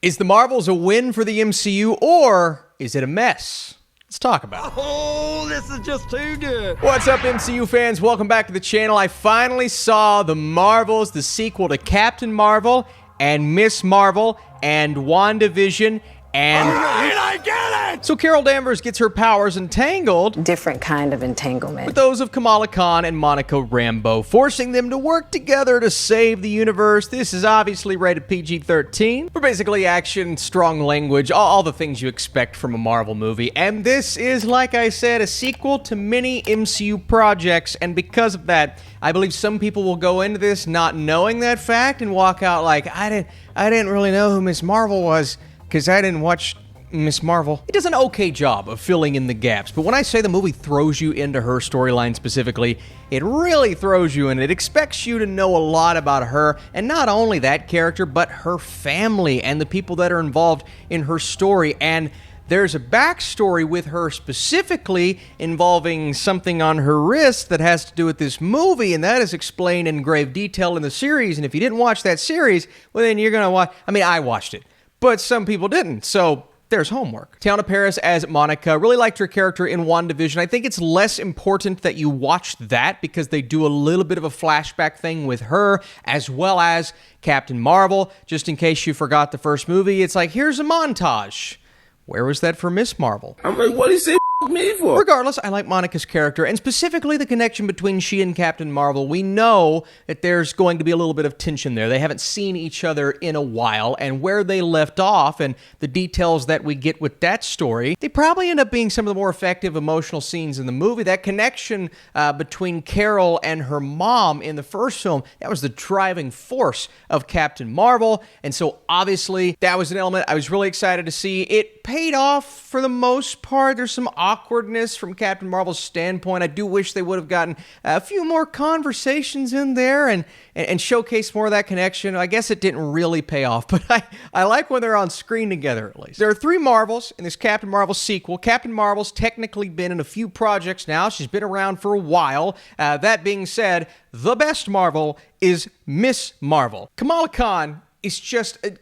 Is the Marvels a win for the MCU, or is it a mess? Let's talk about it. Oh, this is just too good. What's up, MCU fans? Welcome back to the channel. I finally saw The Marvels, the sequel to Captain Marvel and Miss Marvel and WandaVision and... I get it! So Carol Danvers gets her powers entangled. Different kind of entanglement. With those of Kamala Khan and Monica Rambeau, forcing them to work together to save the universe. This is obviously rated PG-13. For basically action, strong language, all the things you expect from a Marvel movie. And this is, like I said, a sequel to many MCU projects. And because of that, I believe some people will go into this not knowing that fact and walk out like, I didn't really know who Miss Marvel was because I didn't watch Miss Marvel. It does an okay job of filling in the gaps, but when I say the movie throws you into her storyline specifically, it really throws you in. It expects you to know a lot about her, and not only that character, but her family and the people that are involved in her story. And there's a backstory with her specifically involving something on her wrist that has to do with this movie, and that is explained in grave detail in the series. And if you didn't watch that series, well then you're gonna watch, I watched it, but some people didn't, so there's homework. Teyonah Parris as Monica. Really liked her character in WandaVision. I think it's less important that you watch that because they do a little bit of a flashback thing with her as well as Captain Marvel. Just in case you forgot the first movie, it's like, here's a montage. Where was that for Miss Marvel? I'm like, what do you say me for? Regardless, I like Monica's character, and specifically the connection between she and Captain Marvel. We know that there's going to be a little bit of tension there. They haven't seen each other in a while, and where they left off and the details that we get with that story, they probably end up being some of the more effective emotional scenes in the movie. That connection between Carol and her mom in the first film, that was the driving force of Captain Marvel, and so obviously that was an element I was really excited to see. It paid off for the most part. There's some awkwardness from Captain Marvel's standpoint. I do wish they would have gotten a few more conversations in there and showcased more of that connection. I guess it didn't really pay off, but I like when they're on screen together at least. There are three Marvels in this Captain Marvel sequel. Captain Marvel's technically been in a few projects now. She's been around for a while. That being said, the best Marvel is Miss Marvel. Kamala Khan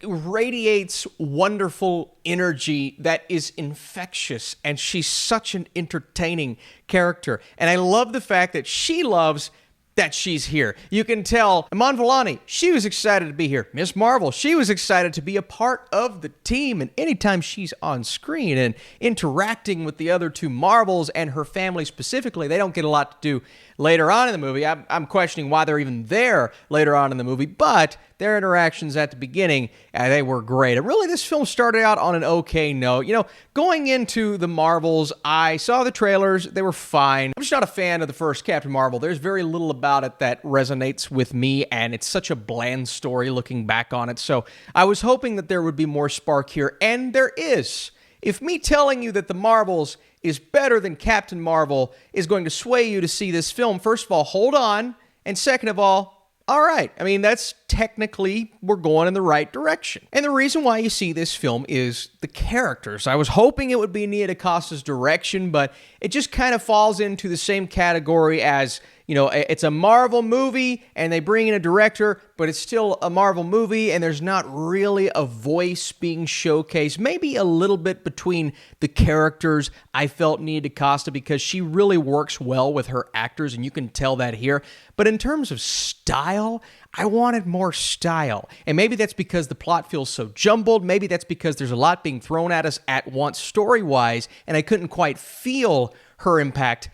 radiates wonderful energy that is infectious, and she's such an entertaining character. And I love the fact that she loves that she's here. You can tell Iman Vellani, she was excited to be here. Miss Marvel, she was excited to be a part of the team, and anytime she's on screen and interacting with the other two Marvels and her family specifically, they don't get a lot to do later on in the movie. I'm questioning why they're even there later on in the movie, but their interactions at the beginning, they were great. And really, this film started out on an okay note. You know, going into the Marvels, I saw the trailers. They were fine. I'm just not a fan of the first Captain Marvel. There's very little about it that resonates with me, and it's such a bland story looking back on it. So I was hoping that there would be more spark here, and there is. If me telling you that the Marvels is better than Captain Marvel is going to sway you to see this film, first of all, hold on. And second of all right. That's technically, we're going in the right direction. And the reason why you see this film is the characters. I was hoping it would be Nia DaCosta's direction, but it just kind of falls into the same category as, it's a Marvel movie and they bring in a director, but it's still a Marvel movie and there's not really a voice being showcased. Maybe a little bit between the characters. I felt Nia DaCosta because she really works well with her actors, and you can tell that here. But in terms of style, I wanted more style. And maybe that's because the plot feels so jumbled. Maybe that's because there's a lot being thrown at us at once story-wise, and I couldn't quite feel her impact.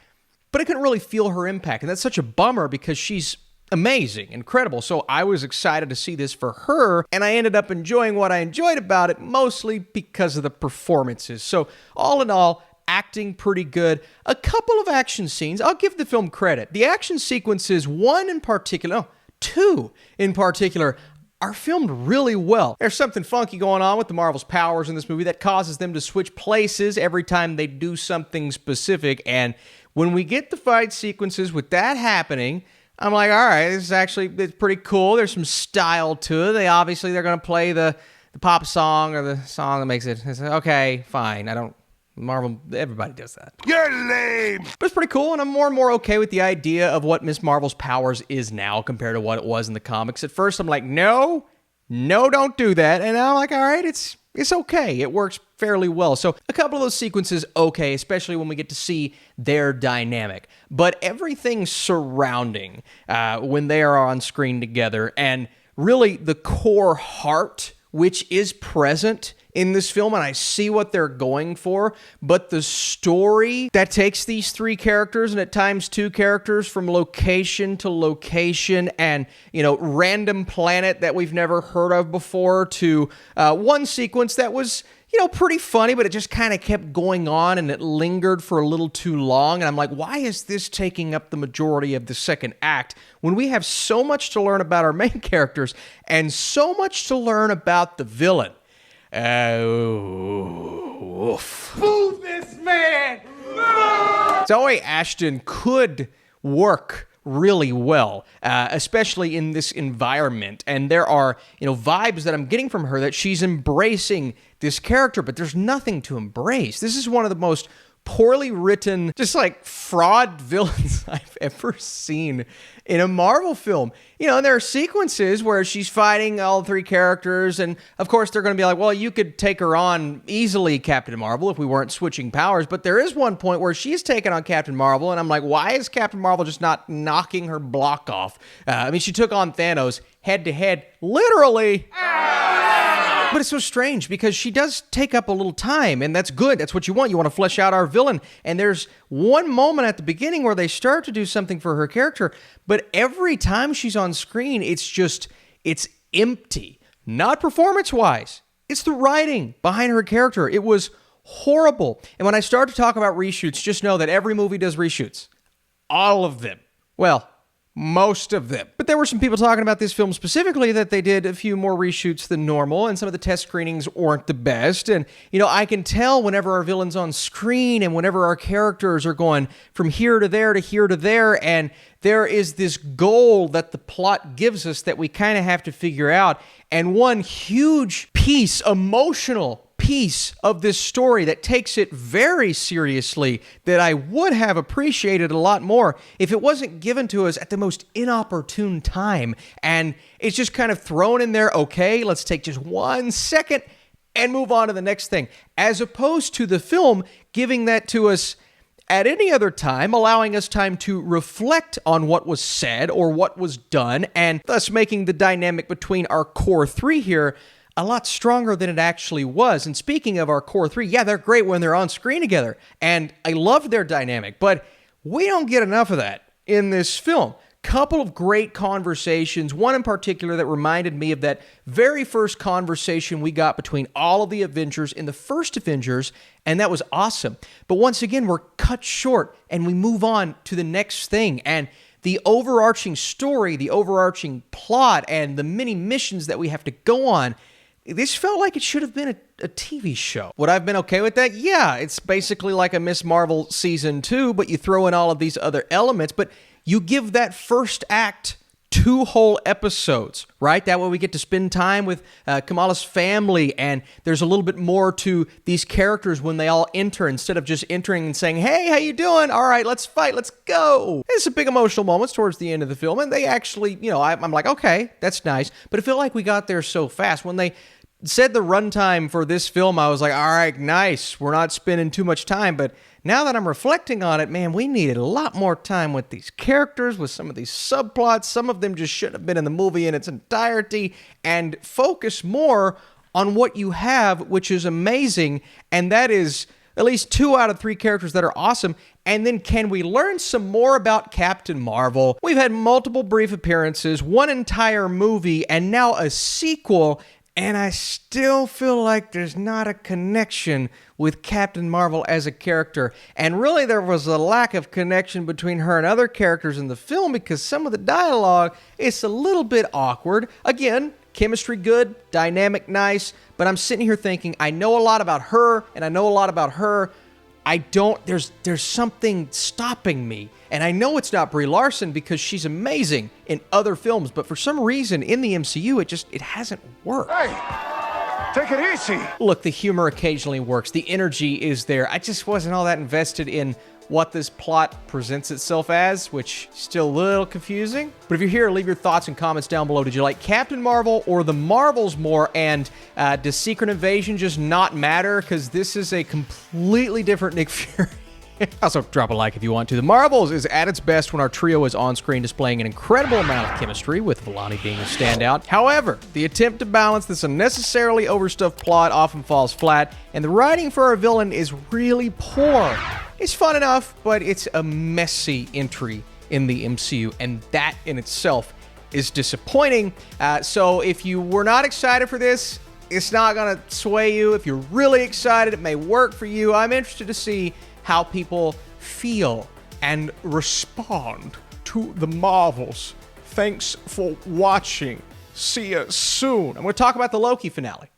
But I couldn't really feel her impact, and that's such a bummer because she's amazing, incredible. So I was excited to see this for her, and I ended up enjoying what I enjoyed about it, mostly because of the performances. So all in all, acting pretty good. A couple of action scenes. I'll give the film credit. The action sequences, two in particular, are filmed really well. There's something funky going on with the Marvel's powers in this movie that causes them to switch places every time they do something specific, and when we get the fight sequences with that happening, I'm like, all right, it's pretty cool. There's some style to it. They're going to play the pop song or the song that makes it. It's okay, fine. Marvel, everybody does that. You're lame! But it's pretty cool, and I'm more and more okay with the idea of what Miss Marvel's powers is now compared to what it was in the comics. At first, I'm like, no, no, don't do that. And I'm like, all right, it's okay. It works fairly well. So a couple of those sequences, okay, especially when we get to see their dynamic. But everything surrounding when they are on screen together, and really the core heart, which is present in this film, and I see what they're going for, but the story that takes these three characters, and at times two characters, from location to location, and, random planet that we've never heard of before, to one sequence that was, pretty funny, but it just kind of kept going on, and it lingered for a little too long, and I'm like, why is this taking up the majority of the second act when we have so much to learn about our main characters, and so much to learn about the villain? Oof. Move this man! Zoe Ashton could work really well, especially in this environment. And there are, vibes that I'm getting from her that she's embracing this character, but there's nothing to embrace. This is one of the most poorly written, just like fraud villains I've ever seen in a Marvel film. And there are sequences where she's fighting all three characters, and of course they're going to be like, well, you could take her on easily, Captain Marvel, if we weren't switching powers. But there is one point where she's taken on Captain Marvel, and I'm like, why is Captain Marvel just not knocking her block off? She took on Thanos head to head, literally. But it's so strange because she does take up a little time, and that's good. That's what you want. You want to flesh out our villain. And there's one moment at the beginning where they start to do something for her character, but every time she's on screen, it's empty. Not performance-wise. It's the writing behind her character. It was horrible. And when I start to talk about reshoots, just know that every movie does reshoots. All of them. Well, most of them. But there were some people talking about this film specifically that they did a few more reshoots than normal, and some of the test screenings weren't the best. And, I can tell whenever our villain's on screen and whenever our characters are going from here to there to here to there, and there is this goal that the plot gives us that we kind of have to figure out. And one huge piece, emotional piece of this story that takes it very seriously, that I would have appreciated a lot more if it wasn't given to us at the most inopportune time. And it's just kind of thrown in there, okay, let's take just 1 second and move on to the next thing, as opposed to the film giving that to us at any other time, allowing us time to reflect on what was said or what was done, and thus making the dynamic between our core three here a lot stronger than it actually was. And speaking of our core three, yeah, they're great when they're on screen together, and I love their dynamic, but we don't get enough of that in this film. Couple of great conversations, one in particular that reminded me of that very first conversation we got between all of the Avengers in the first Avengers, and that was awesome. But once again, we're cut short, and we move on to the next thing, and the overarching story, the overarching plot, and the many missions that we have to go on, this felt like it should have been a TV show. Would I have been okay with that? Yeah, it's basically like a Miss Marvel season 2, but you throw in all of these other elements, but you give that first act 2 whole episodes, right? That way we get to spend time with Kamala's family, and there's a little bit more to these characters when they all enter, instead of just entering and saying, hey, how you doing? All right, let's fight, let's go. There's some big emotional moments towards the end of the film, and they actually, I'm like, okay, that's nice, but it felt like we got there so fast. When they said the runtime for this film, I was like, all right, nice, we're not spending too much time, but now that I'm reflecting on it, man, we needed a lot more time with these characters, with some of these subplots. Some of them just shouldn't have been in the movie in its entirety, and focus more on what you have, which is amazing, and that is at least 2 out of 3 characters that are awesome. And then can we learn some more about Captain Marvel? We've had multiple brief appearances, 1 entire movie, and now a sequel, and I still feel like there's not a connection with Captain Marvel as a character. And really, there was a lack of connection between her and other characters in the film, because some of the dialogue is a little bit awkward. Again, chemistry good, dynamic nice, but I'm sitting here thinking, I know a lot about her, and I know a lot about her. There's something stopping me. And I know it's not Brie Larson, because she's amazing in other films, but for some reason in the MCU, it hasn't worked. Hey, take it easy. Look, the humor occasionally works. The energy is there. I just wasn't all that invested in what this plot presents itself as, which is still a little confusing. But if you're here, leave your thoughts and comments down below. Did you like Captain Marvel or the Marvels more? And does Secret Invasion just not matter? Because this is a completely different Nick Fury. Also, drop a like if you want to. The Marvels is at its best when our trio is on screen displaying an incredible amount of chemistry, with Vellani being a standout. However, the attempt to balance this unnecessarily overstuffed plot often falls flat, and the writing for our villain is really poor. It's fun enough, but it's a messy entry in the MCU, and that in itself is disappointing. So if you were not excited for this, it's not going to sway you. If you're really excited, it may work for you. I'm interested to see how people feel and respond to the Marvels. Thanks for watching. See you soon. I'm going to talk about the Loki finale.